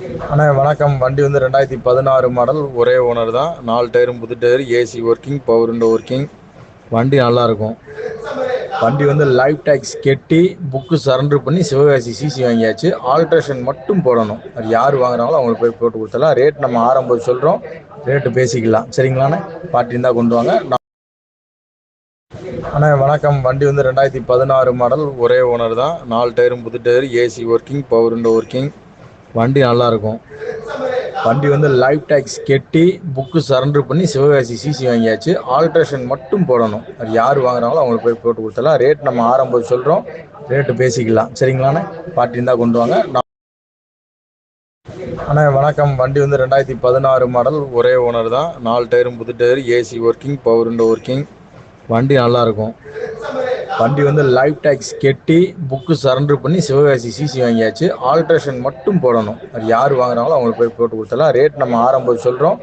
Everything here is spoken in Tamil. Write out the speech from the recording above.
அண்ணா வணக்கம். வண்டி வந்து 2016 மாடல், ஒரே ஓனர் தான். 4 டயரும் புது tyre, AC working, power window working. வண்டி நல்லாயிருக்கும். வண்டி வந்து லைஃப் டேக்ஸ் கெட்டி புக்கு சரண்டர் பண்ணி சிவகாசி சிசி வாங்கியாச்சு. ஆல்ட்ரேஷன் மட்டும் போடணும். அது யார் வாங்குறாங்களோ அவங்களுக்கு போய் போட்டு கொடுத்துடலாம். ரேட் நம்ம ஆரம்பம் சொல்கிறோம், ரேட்டு பேசிக்கலாம். சரிங்களாண்ணே? பார்ட்டி இருந்தால் கொண்டு வாங்க. அண்ணா வணக்கம். வண்டி வந்து 2016 மாடல், ஒரே ஓனர் தான். 4 டயரும் புது tyre, AC working, power window working. வண்டி நல்லாயிருக்கும். வண்டி வந்து லைஃப் டேக்ஸ் கெட்டி புக்கு சரண்டர் பண்ணி சிவகாசி சிசி வாங்கியாச்சு. ஆல்ட்ரேஷன் மட்டும் போடணும். அது யார் வாங்குறாங்களோ அவங்களுக்கு போய் போட்டு கொடுத்துடலாம். ரேட் நம்ம ஆரம்பம் சொல்கிறோம், ரேட்டு பேசிக்கலாம். சரிங்களாண்ணே? பார்ட்டி இருந்தால் கொண்டு வாங்க. அண்ணா வணக்கம். வண்டி வந்து 2016 மாடல், ஒரே ஓனர் தான். 4 டயரும் புது tyre, AC working, power window working. வண்டி நல்லாயிருக்கும். வண்டி வந்து லைஃப் டேக்ஸ் கெட்டி புக்கு சரண்டர் பண்ணி சிவகாசி சிசி வாங்கியாச்சு. ஆல்ட்ரேஷன் மட்டும் போடணும். அது யார் வாங்குறாங்களோ அவங்களுக்கு போய் போட்டு கொடுத்துடலாம். ரேட் நம்ம ஆரம்பம் சொல்கிறோம்,